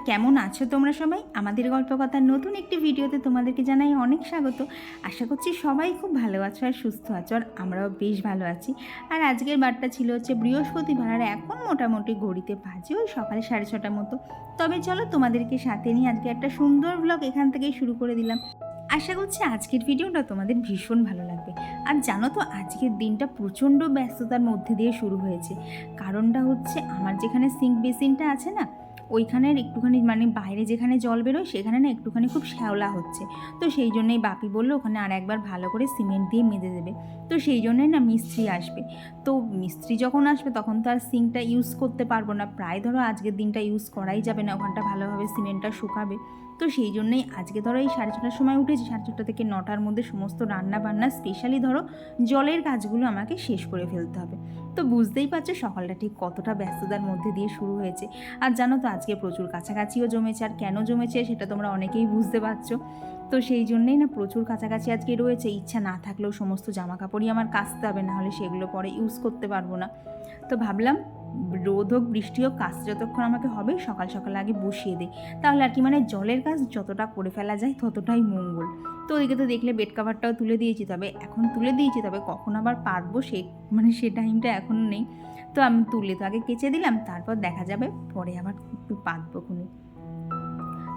কেমন আছো তোমরা সবাই? আমাদের গল্পকথার নতুন একটি ভিডিওতে তোমাদেরকে জানাই অনেক স্বাগত। আশা করছি সবাই খুব ভালো আছো আর সুস্থ আছো, আর আমরাও বেশ ভালো আছি। আর আজকের বারটা ছিল হচ্ছে বৃহস্পতিবার, আর এখন মোটামুটি ঘড়িতে বাজে ওই সকাল 6:30 মতো। তবে চলো তোমাদেরকে সাথে নিয়ে আজকে একটা সুন্দর ব্লগ এখান থেকেই শুরু করে দিলাম। আশা করছি আজকের ভিডিওটা তোমাদের ভীষণ ভালো লাগবে। আর জানো তো, আজকের দিনটা প্রচণ্ড ব্যস্ততার মধ্যে দিয়ে শুরু হয়েছে। কারণটা হচ্ছে, আমার যেখানে সিঙ্ক বেসিনটা আছে না, ওইখানের একটুখানি মানে বাইরে যেখানে জল বেরোয় সেখানে না একটুখানি খুব শ্যাওলা হচ্ছে। তো সেই জন্যই বাপি বললো ওখানে আর একবার ভালো করে সিমেন্ট দিয়ে মেঁধে দেবে। তো সেই জন্যই না মিস্ত্রি আসবে। তো মিস্ত্রি যখন আসবে তখন তো আর সিঙ্কটা ইউজ করতে পারবো না, প্রায় ধরো আজকের দিনটা ইউজ করাই যাবে না, ওখানটা ভালোভাবে সিমেন্টটা শুকাবে। তো সেই জন্যই আজকে ধরো এই 6:30টার সময় উঠেছি, 6:30 থেকে 9টার মধ্যে সমস্ত রান্না বান্না স্পেশালি ধরো জলের কাজগুলো আমাকে শেষ করে ফেলতে হবে। তো বুঝতেই পারছো সকালটা ঠিক কতটা ব্যস্ততার মধ্যে দিয়ে শুরু হয়েছে। আর জানো তো আজকে প্রচুর কাছাকাছিও জমেছে, আর কেন জমেছে সেটা তোমরা অনেকেই বুঝতে পারছো। তো সেই জন্যেই না প্রচুর কাছাকাছি আজকে রয়েছে। ইচ্ছা না থাকলেও সমস্ত জামা কাপড়ই আমার কাচতে হবে, নাহলে সেগুলো পরে ইউজ করতে পারবো না। তো ভাবলাম রোদ হোক বৃষ্টি হোক, কাজ যতক্ষণ আমাকে হবে সকাল সকাল আগে বসিয়ে দিই, তাহলে আর কি মানে জলের কাজ যতটা করে ফেলা যায় ততটাই মঙ্গল। তো ওদিকে তো দেখলে বেড কাভারটাও তুলে দিয়েছি, তবে এখন তুলে দিয়েছি, তবে কখন আবার পাতবো সে টাইমটা এখন নেই। তো আমি তুলে তো আগে কেচে দিলাম, তারপর দেখা যাবে পরে আবার একটু পাতবো খুনি।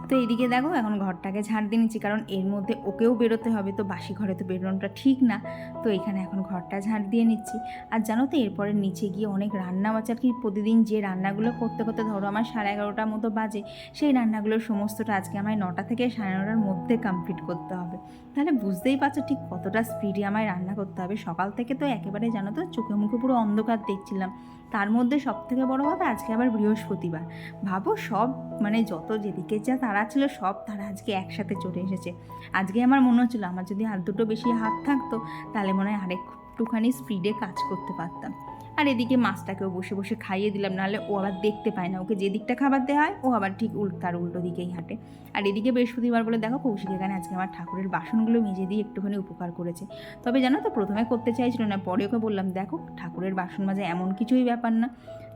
তো এইদিকে দেখো এখন ঘরটাকে ঝাড় দিয়ে নিচ্ছি, কারণ এর মধ্যে ওকেও বেরোতে হবে, তো বাসি ঘরে তো বেরোনোটা ঠিক না। তো এখানে এখন ঘরটা ঝাড় দিয়ে নিচ্ছি। আর জানো তো এরপরে নিচে গিয়ে অনেক রান্না বাচ্চা, আর কি প্রতিদিন যে রান্নাগুলো করতে করতে ধরো আমার 11:30টার মতো বাজে, সেই রান্নাগুলোর সমস্তটা আজকে আমায় 9টা থেকে 9:30টার মধ্যে কমপ্লিট করতে হবে। তাহলে বুঝতেই পারছো ঠিক কতটা স্পিডে আমায় রান্না করতে হবে। সকাল থেকে তো একেবারে জানো তো চোখে মুখে পুরো অন্ধকার দেখছিলাম। তার মধ্যে সব থেকে বড় কথা আজকে আবার বৃহস্পতিবার। ভাবো সব মানে যত যেদিকে যা তারা ছিল সব তারা আজকে একসাথে চলে এসেছে। আজকে আমার মনে হচ্ছিলো আমার যদি হাত দুটো বেশি হাত থাকতো তাহলে মনে হয় আরেকটুখানি স্পিডে কাজ করতে পারতাম। আর এদিকে মাছটাকেও বসে বসে খাইয়ে দিলাম, নাহলে ও আবার দেখতে পায় না, ওকে যে দিকটা খাবার দেওয়া হয় ও আবার ঠিক তার উল্টো দিকেই হাঁটে। আর এদিকে বৃহস্পতিবার বলে দেখো কৌশিক এখানে আজকে আমার ঠাকুরের বাসনগুলো মেজে দিয়ে একটুখানি উপকার করেছে। তবে জানো তো প্রথমে করতে চাইছিল না, পরে ওকে বললাম দেখো ঠাকুরের বাসন মাজা এমন কিছুই ব্যাপার না,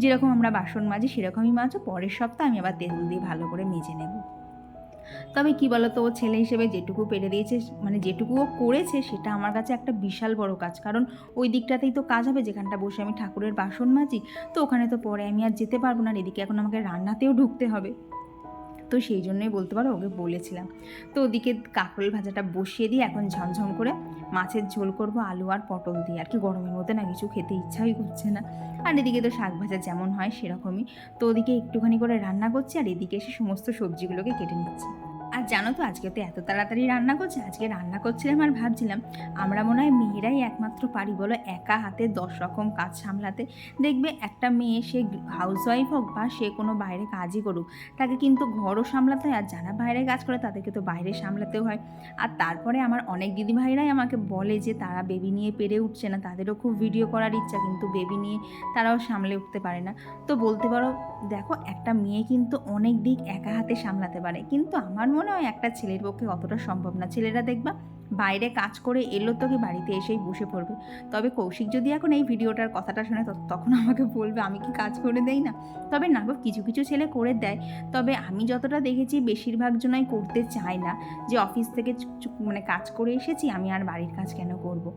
যেরকম আমরা বাসন মাজি সেরকমই মাজো, পরের সপ্তাহে আমি আবার তেল দিয়ে ভালো করে মেজে নেব। তবে কি বলতো, ও ছেলে হিসেবে যেটুকু পেরে দিয়েছে মানে যেটুকু ও করেছে সেটা আমার কাছে একটা বিশাল বড় কাজ, কারণ ওই দিকটাতেই তো কাজ হবে যেখানটা বসে আমি ঠাকুরের বাসন মাজি। তো ওখানে তো পরে আমি আর যেতে পারবো না, আর এদিকে এখন আমাকে রান্নাতেও ঢুকতে হবে। তো সেই জন্যই বলতে পারো ওকে বলেছিলাম। তো ওদিকে কাঁকরোল ভাজাটা বসিয়ে দিয়ে এখন ঝমঝম করে মাছের ঝোল করব আলু আর পটল দিয়ে, আর কি গরমের মধ্যে না কিছু খেতে ইচ্ছাই করছে না। আর এদিকে তো শাক ভাজা যেমন হয় সেরকমই। তো ওদিকে একটুখানি করে রান্না করছি, আর এদিকে এসে সমস্ত সবজিগুলোকে কেটে নিচ্ছি। আর জানো তো আজকে তো এত তাড়াতাড়ি রান্না করছে, আজকে রান্না করছিলাম আর ভাবছিলাম আমরা মনে হয় মেয়েরাই একমাত্র পারি বলো একা হাতে 10 রকম কাজ সামলাতে। দেখবে একটা মেয়ে সে হাউসওয়াইফ হোক বা সে কোনো বাইরে কাজই করুক, তাকে কিন্তু ঘরও সামলাতে হয়, আর যারা বাইরে কাজ করে তাদেরকে তো বাইরে সামলাতেও হয়। আর তারপরে আমার অনেক দিদিভাইরাই আমাকে বলে যে তারা বেবি নিয়ে পেরে উঠছে না, তাদেরও খুব ভিডিও করার ইচ্ছা কিন্তু বেবি নিয়ে তারাও সামলে উঠতে পারে না। তো বলতে পারো দেখো একটা মেয়ে কিন্তু অনেক দিক একা হাতে সামলাতে পারে, কিন্তু আমার মনে হয় একটা ছেলের পক্ষে অতটা সম্ভব না। ছেলেরা দেখবা বাইরে কাজ করে এলো তো কি বাড়িতে এসেই বসে পড়বে। তবে কৌশিক যদি এখন এই ভিডিওটার কথাটা শুনে তখন আমাকে বলবে আমি কি কাজ করে দেই না। তবে না গো, কিছু কিছু ছেলে করে দেয়। তবে আমি যতটা দেখেছি বেশিরভাগ জনাই করতে চায় না, যে অফিস থেকে মানে কাজ করে এসেছি আমি আর বাড়ির কাজ কেন করব।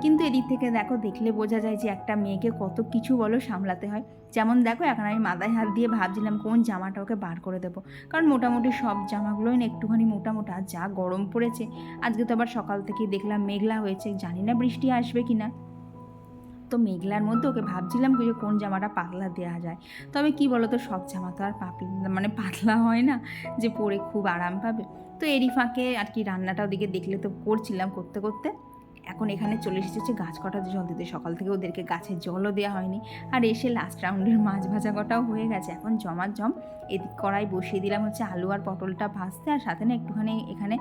কিন্তু এদিক থেকে দেখো দেখলে বোঝা যায় যে একটা মেয়েকে কত কিছু বলো সামলাতে হয়। যেমন দেখো এখন আমি মাথায় হাত দিয়ে ভাবছিলাম কোন জামাটা ওকে বার করে দেবো, কারণ মোটামুটি সব জামাগুলোই না একটুখানি মোটা মোটা, যা গরম পড়েছে। আজকে তো আবার সকাল থেকে দেখলাম মেঘলা হয়েছে, জানি না বৃষ্টি আসবে কি না। তো মেঘলার মধ্যে ওকে ভাবছিলাম যে কোন জামাটা পাতলা দেওয়া যায়। তবে কি বলো তো সব জামা তো আর মানে পাতলা হয় না যে পরে খুব আরাম পাবে। তো এরই ফাঁকে আর কি রান্নাটা ওদিকে দেখলে তো করছিলাম, করতে করতে এখন এখানে চলে এসেছে গাছ কটাতে জল দিতে। সকাল থেকে ওদেরকে গাছের জলও দেওয়া হয়নি, আর এসে লাস্ট রাউন্ডের মাছ ভাজা কটাও হয়ে গেছে। এখন জম এদিক কড়াই বসিয়ে দিলাম হচ্ছে আলু আর পটলটা ভাজতে, আর সাথে না একটুখানি এখানে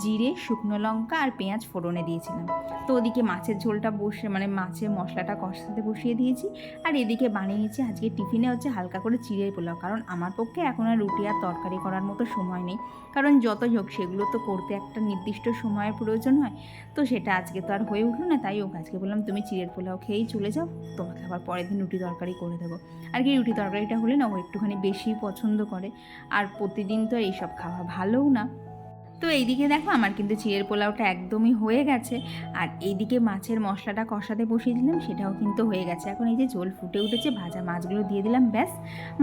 জিরে শুকনো লঙ্কা আর পেঁয়াজ ফোড়নে দিয়েছিলাম। তো ওদিকে মাছের ঝোলটা বসে মানে মাছের মশলাটা কষাতে বসিয়ে দিয়েছি। আর এদিকে বানিয়ে নিচ্ছি আজকে টিফিনে হচ্ছে হালকা করে চিড়ের পোলাও, কারণ আমার পক্ষে এখন আর রুটি আর তরকারি করার মতো সময় নেই, কারণ যতই হোক সেগুলো তো করতে একটা নির্দিষ্ট সময়ের প্রয়োজন হয়। তো সেটা আজকে আজকে তো আর হয়ে উঠলো না, তাই ওকে আজকে বললাম তুমি চিড়ের পোলাও খেয়েই চলে যাও, তোমাকে আবার পরের দিন রুটি তরকারি করে দেবো। আর কি রুটি তরকারিটা হলে না ও একটুখানি বেশি পছন্দ করে, আর প্রতিদিন তো এইসব খাওয়া ভালোও না। তো এইদিকে দেখো আমার কিন্তু চিড়ের পোলাওটা একদমই হয়ে গেছে, আর এইদিকে মাছের মশলাটা কষাতে বসিয়ে দিলাম, সেটাও কিন্তু হয়ে গেছে। এখন এই যে ঝোল ফুটে উঠেছে, ভাজা মাছগুলো দিয়ে দিলাম, ব্যাস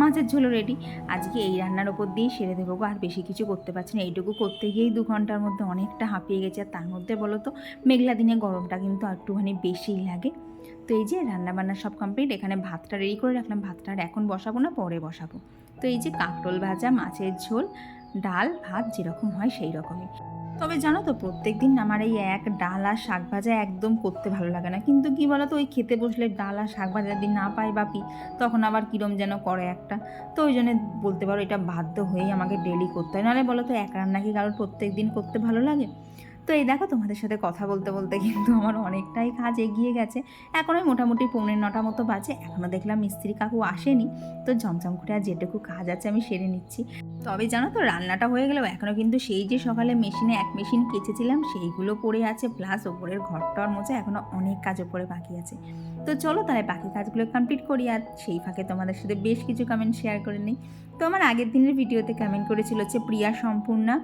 মাছের ঝোলও রেডি। আজকে এই রান্নার ওপর দিয়েই সেরে দেবো, আর বেশি কিছু করতে পারছি না। এইটুকু করতে গিয়েই 2 ঘন্টার মধ্যে অনেকটা হাঁপিয়ে গেছে, আর তার মধ্যে বলো তো মেঘলা দিনে গরমটা কিন্তু একটুখানি বেশিই লাগে। তো এই যে রান্নাবান্না সব কমপ্লিট, এখানে ভাতটা রেডি করে রাখলাম, ভাতটা আর এখন বসাবো না, পরে বসাবো। তো এই যে কাঁকরোল ভাজা, মাছের ঝোল, ডাল ভাত যেরকম হয় সেই রকমই। তবে জানো তো প্রত্যেক দিন আমার এই এক ডাল আর শাক ভাজা একদম করতে ভালো লাগে না, কিন্তু কি বলো তো ওই খেতে বসলে ডাল আর শাক ভাজা যদি না পাই বাপি, তখন আবার কিরম যেন করে একটা। তো ওই জন্য বলতে পারো এটা বাধ্য হয়েই আমাকে ডেলি করতে হয়, নাহলে বলো তো এক রান্না কি কারোর প্রত্যেক দিন করতে ভালো লাগে? তো এই দেখো তোমাদের সাথে কথা বলতে বলতে কিন্তু আমার অনেকটাই কাজ এগিয়ে গেছে। এখন ওই মোটামুটি 9:45 মতো বাজে, এখনও দেখলাম মিস্ত্রি কাকু আসেনি। তো ঝমঝম করে আর যেটুকু কাজ আছে আমি সেরে নিচ্ছি। তবে জানো তো রান্নাটা হয়ে গেলেও এখনও কিন্তু সেই যে সকালে মেশিনে এক মেশিন কেচেছিলাম সেইগুলো পড়ে আছে, প্লাস ওপরের ঘরটার মোছা এখনও অনেক কাজ ওপরে বাকি আছে। তো চলো তাহলে বাকি কাজগুলো কমপ্লিট করি, আর সেই ফাঁকে তোমাদের সাথে বেশ কিছু কমেন্ট শেয়ার করে নিই। তো আমার আগের দিনের ভিডিওতে কমেন্ট করেছিল হচ্ছে প্রিয়া সম্পূর্ণা,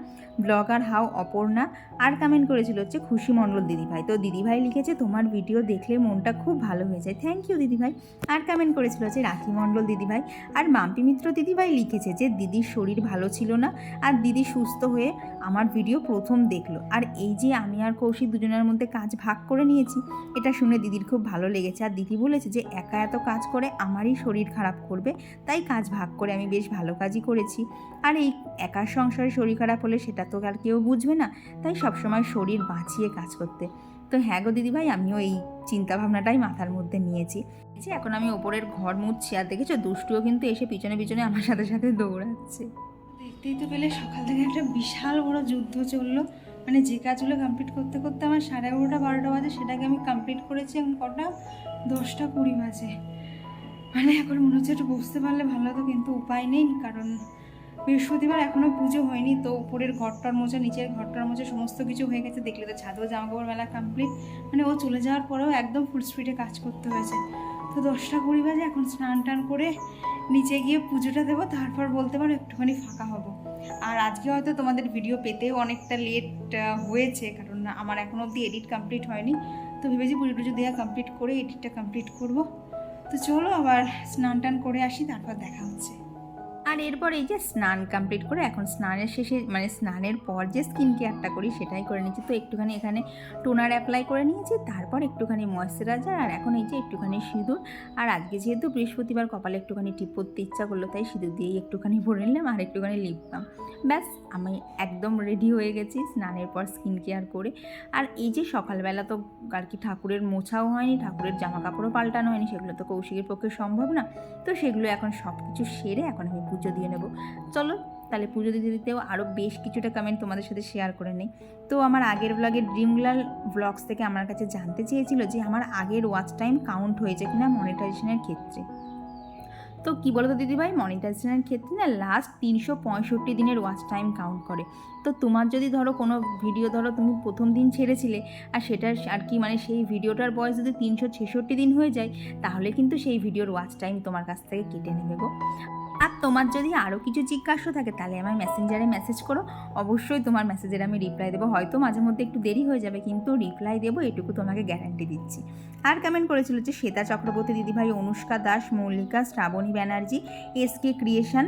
ব্লগার হাও অপর্ণা, আর কমেন্ট করেছিল হচ্ছে খুশি মণ্ডল দিদিভাই। তো দিদিভাই লিখেছে তোমার ভিডিও দেখলে মনটা খুব ভালো হয়ে যায়, থ্যাংক ইউ দিদিভাই। আর কমেন্ট করেছিল হচ্ছে রাখি মণ্ডল দিদিভাই। আর মাম্পি মিত্র দিদিভাই লিখেছে যে দিদির শরীর ভালো ছিল না, আর দিদি সুস্থ হয়ে আমার ভিডিও প্রথম দেখলো, আর এই যে আমি আর কৌশিক দুজনের মধ্যে কাজ ভাগ করে নিয়েছি, এটা শুনে দিদির খুব ভালো লেগেছে। আর দিদি বলেছে যে একা এত কাজ করে আমারই শরীর খারাপ করবে, তাই কাজ ভাগ করে আমি বেশ ভালো কাজই করেছি। আর এই একার সংসারে শরীর খারাপ হলে সেটা তো আর কেউ বুঝবে না, তাই সবসময় শরীর বাঁচিয়ে কাজ করতে। তো হ্যাঁ গো দিদিভাই, আমিও এই চিন্তাভাবনাটাই মাথার মধ্যে নিয়েছি। যে এখন আমি ওপরের ঘর মুছছি, আর দেখেছো দুষ্টুও কিন্তু এসে পিছনে পিছনে আমার সাথে সাথে দৌড়াচ্ছে। দেখতেই তো পেলে সকাল থেকে একটা বিশাল বড় যুদ্ধ চললো, মানে যে কাজগুলো কমপ্লিট করতে করতে আমার 11:30 12টা বাজে, সেটাকে আমি কমপ্লিট করেছি এখন কটা 10টা 20 বাজে। মানে এখন মনে হচ্ছে একটু বসতে পারলে ভালো হতো, কিন্তু উপায় নেই, কারণ বৃহস্পতিবার এখনও পুজো হয়নি। তো উপরের ঘরটার মোছা, নিচের ঘরটার মোছা সমস্ত কিছু হয়ে গেছে, দেখলে তো ছাদেও জামাকাপড় মেলা কমপ্লিট। মানে ও চলে যাওয়ার পরেও একদম ফুল স্পিডে কাজ করতে হয়েছে। তো 10টা 20 বাজে, এখন স্নান টান করে নিচে গিয়ে পুজোটা দেবো, তারপর বলতে পারো একটুখানি ফাঁকা হব। আর আজকে হয়তো তোমাদের ভিডিও পেতেও অনেকটা লেট হয়েছে, কারণ আমার এখনও অবধি এডিট কমপ্লিট হয়নি। তো ভেবেছি পুজো টুজো দেওয়া কমপ্লিট করে এডিটটা কমপ্লিট করব। তো চলো আবার স্নান টান করে আসি, তারপর দেখা হচ্ছে। আর এরপর এই যে স্নান কমপ্লিট করে এখন স্নানের শেষে মানে স্নানের পর যে স্কিন কেয়ারটা করি সেটাই করে নিচ্ছি। তো একটুখানি এখানে টোনার অ্যাপ্লাই করে নিয়েছি, তারপর একটুখানি ময়েশ্চারাইজার, আর এখন এই যে একটুখানি সিঁদুর। আর আজকে যেহেতু বৃহস্পতিবার কপালে একটুখানি টিপ পরতে ইচ্ছা করলো, তাই সিঁদুর দিয়েই একটুখানি ভরে নিলাম, আর একটুখানি লিপ বাম। ব্যাস আমি একদম রেডি হয়ে গেছি স্নানের পর স্কিন কেয়ার করে। আর এই যে সকালবেলা তো আর কি ঠাকুরের মোছাও হয়নি, ঠাকুরের জামা কাপড়ও পাল্টানো হয়নি, সেগুলো তো কৌশিকের পক্ষে সম্ভব না। তো সেগুলো এখন সব কিছু সেরে এখন আমি পুজো দিয়ে নেব। চলো তাহলে পুজো দিতে দিতেও আরও বেশ কিছুটা কমেন্ট তোমাদের সাথে শেয়ার করে নিই। তো আমার আগের ব্লগে ড্রিমলাল ব্লগস থেকে আমার কাছে জানতে চেয়েছিল যে আমার আগের ওয়াচ টাইম কাউন্ট হয়েছে কিনা মনিটাইজেশনের ক্ষেত্রে। তো কী বলো তো দিদিভাই, মনিটাইজেশনের ক্ষেত্রে না লাস্ট 365 দিনের ওয়াচ টাইম কাউন্ট করে। তো তোমার যদি ধরো কোনো ভিডিও ধরো তুমি প্রথম দিন ছেড়েছিলে, আর সেটার আর কি মানে সেই ভিডিওটার বয়স যদি 366 দিন হয়ে যায়, তাহলে কিন্তু সেই ভিডিওর ওয়াচ টাইম তোমার কাছ থেকে কেটে নেবে গো। আর তোমার যদি আরও কিছু জিজ্ঞাসা থাকে তাহলে আমার মেসেঞ্জারে মেসেজ করো, অবশ্যই তোমার মেসেজের আমি রিপ্লাই দেবো। হয়তো মাঝে মধ্যে একটু দেরি হয়ে যাবে, কিন্তু রিপ্লাই দেবো, এটুকু তোমাকে গ্যারান্টি দিচ্ছি। আর কমেন্ট করেছিল যে শ্বেতা চক্রবর্তী দিদিভাই, অনুষ্কা দাস, মল্লিকা, শ্রাবণী ব্যানার্জি, এসকে ক্রিয়েশন,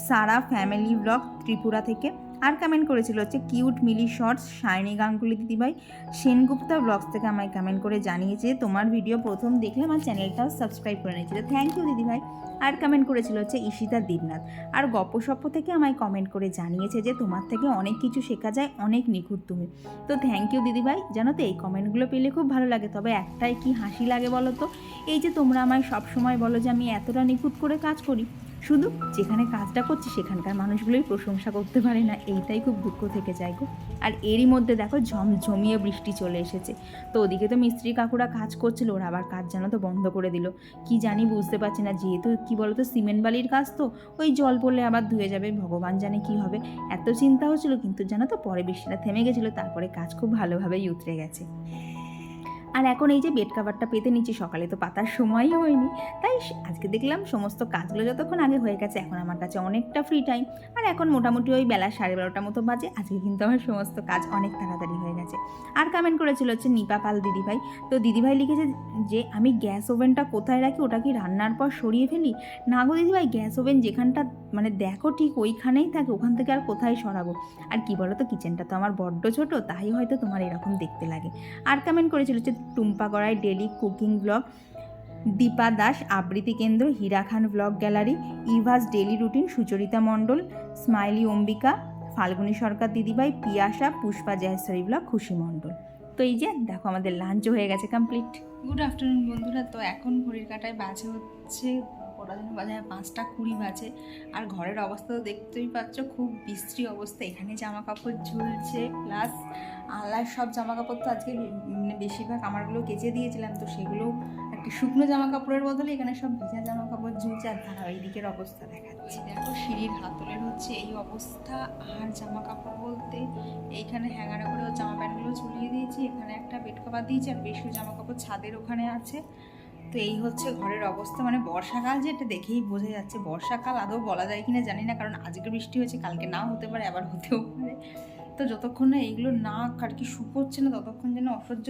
সারা ফ্যামিলি ব্লগ ত্রিপুরা থেকে। আর কমেন্ট করেছিল হচ্ছে কিউট মিলি শর্টস, শাইনি গাঙ্গুলি দিদিভাই, সেনগুপ্তা ব্লগস থেকে আমায় কমেন্ট করে জানিয়েছে তোমার ভিডিও প্রথম দেখলে আমার চ্যানেলটাও সাবস্ক্রাইব করে নিয়েছিল, থ্যাংক ইউ দিদিভাই। আর কমেন্ট করেছিল হচ্ছে ঈশিতা দেবনাথ, আর গপ্পসপ্প থেকে আমায় কমেন্ট করে জানিয়েছে যে তোমার থেকে অনেক কিছু শেখা যায়, অনেক নিখুঁত তুমি। তো থ্যাংক ইউ দিদিভাই। জানো তো এই কমেন্টগুলো পেলে খুব ভালো লাগে, তবে একটাই কি হাসি লাগে বলো তো, এই যে তোমরা আমায় সবসময় বলো যে আমি এতটা নিখুঁত করে কাজ করি, শুধু যেখানে কাজটা করছি সেখানকার মানুষগুলোই প্রশংসা করতে পারে না, এইটাই খুব দুঃখ থেকে যায় গো। আর এরই মধ্যে দেখো ঝমঝমিয়ে বৃষ্টি চলে এসেছে। তো ওদিকে তো মিস্ত্রি কাকুরা কাজ করছিল, ওরা আবার কাজ জানো তো বন্ধ করে দিল, কি জানি বুঝতে পারছি না। যেহেতু কি বলো তো সিমেন্ট বালির কাজ, তো ওই জল পড়লে আবার ধুয়ে যাবে, ভগবান জানে কি হবে, এত চিন্তা হচ্ছিল। কিন্তু জানো তো পরে বৃষ্টিটা থেমে গেছিলো, তারপরে কাজ খুব ভালোভাবেই উতরে গেছে। আর এখন এই যে বেড কাভারটা পেতে নিচ্ছি, সকালে তো পাতার সময়ই হয়নি, তাই আজকে দেখলাম সমস্ত কাজগুলো যতক্ষণ আগে হয়ে গেছে, এখন আমার কাছে অনেকটা ফ্রি টাইম। আর এখন মোটামুটি ওই বেলা 12:30 মতো বাজে। আজকে কিন্তু আমার সমস্ত কাজ অনেক তাড়াতাড়ি হয়ে গেছে। আর কমেন্ট করেছিল হচ্ছে নিপা পাল দিদিভাই, তো দিদিভাই লিখেছে যে আমি গ্যাস ওভেনটা কোথায় রাখি, ওটা কি রান্নার পর সরিয়ে ফেলি? না গো দিদিভাই, গ্যাস ওভেন যেখানটা মানে দেখো ঠিক ওইখানেই থাকে, ওখান থেকে আর কোথায় সরাবো। আর কি বলো তো, কিচেনটা তো আমার বড্ড ছোটো, তাই হয়তো তোমার এরকম দেখতে লাগে। আর কমেন্ট করেছিল হচ্ছে Tumpa Garai daily cooking blog, Dipa Das আবৃত্তি কেন্দ্র, হীরা খান ব্লগ গ্যালারি, ইভাস daily routine, Sucharita Mondal, smiley Ambika, Falguni Sarkar দিদিভাই, পিয়াসা, পুষ্পা জয়সরি ব্লগ, খুশি মণ্ডল। তো এই যে দেখো আমাদের লাঞ্চও হয়ে গেছে কমপ্লিট। গুড আফটারনুন বন্ধুরা। তো এখন ঘড়ির কাঁটায় বাজে হচ্ছে ওরা যেন বাজে 5:20 বাজে। আর ঘরের অবস্থা তো দেখতেই পাচ্ছ, খুব বিশ্রী অবস্থা। এখানে জামা কাপড় ঝুলছে, প্লাস আলার সব জামা কাপড় তো আজকে মানে বেশিরভাগ আমারগুলো কেচে দিয়েছিলাম, তো সেগুলো একটা শুকনো জামা কাপড়ের বদলে এখানে সব ভিজা জামা কাপড় ঝুলছে। আর তারা ওই দিকের অবস্থা দেখাচ্ছে, দেখো সিঁড়ির হাতলের হচ্ছে এই অবস্থা। আর জামা কাপড় বলতে এইখানে হ্যাঙ্গারে করে জামা প্যান্টগুলো ঝুলিয়ে দিয়েছি, এখানে একটা বেড কভার দিয়েছি, আর বেশ কিছু জামা কাপড় ছাদের ওখানে আছে। তো এই হচ্ছে ঘরের অবস্থা। মানে বর্ষাকাল যে এটা দেখেই বোঝা যাচ্ছে। বর্ষাকাল আদৌ বলা যায় কিনা জানি না, কারণ আজকে বৃষ্টি হয়েছে, কালকে নাও হতে পারে, আবার হতেও পারে। তো যতক্ষণ না এইগুলো না আর কি শুকোচ্ছে না, ততক্ষণ যেন অসহ্য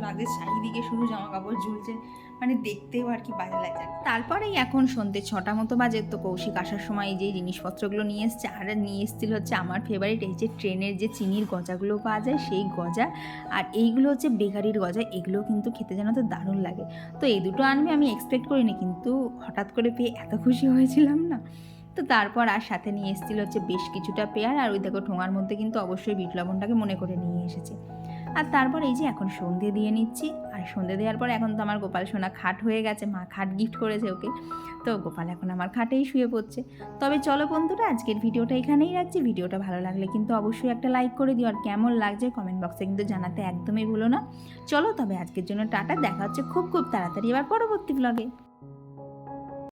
লাগে। চারিদিকে শুধু জামা কাপড় ঝুলছে, মানে দেখতেও আর কি বাজে লাগে। তারপরেই এখন সন্ধ্যে 6টা মতো বাজে। তো কৌশিক আসার সময় এই যে জিনিসপত্রগুলো নিয়ে এসছে, আর নিয়ে এসেছিল হচ্ছে আমার ফেভারিট এই যে ট্রেনের যে চিনির গজাগুলো পাওয়া যায় সেই গজা, আর এইগুলো হচ্ছে বেকারির গজা। এগুলো কিন্তু খেতে যেন তো দারুণ লাগে। তো এই দুটো আনবে আমি এক্সপেক্ট করিনি, কিন্তু হঠাৎ করে পেয়ে এত খুশি হয়েছিলাম না। তো তারপর আর সাথে নিয়ে এসেছিলো হচ্ছে বেশ কিছুটা পেয়ার, আর ওই দেখো ঠোঙার মধ্যে কিন্তু অবশ্যই বিট লবণটাকে মনে করে নিয়ে এসেছে। আর তারপর এই যে এখন সন্ধে দিয়ে নিচ্ছি। আর সন্ধে দেওয়ার পর এখন তো আমার গোপাল সোনা খাট হয়ে গেছে, মা খাট গিফট করেছে ওকে, তো গোপাল এখন আমার খাটেই শুয়ে পড়ছে। তবে চলো বন্ধুরা, আজকের ভিডিওটা এখানেই রাখছি। ভিডিওটা ভালো লাগলে কিন্তু অবশ্যই একটা লাইক করে দিও, আর কেমন লাগছে কমেন্ট বক্সে কিন্তু জানাতে একদমই ভুলো না। চলো তবে আজকের জন্য টাটা, দেখা হচ্ছে খুব তাড়াতাড়ি এবার পরবর্তী ব্লগে।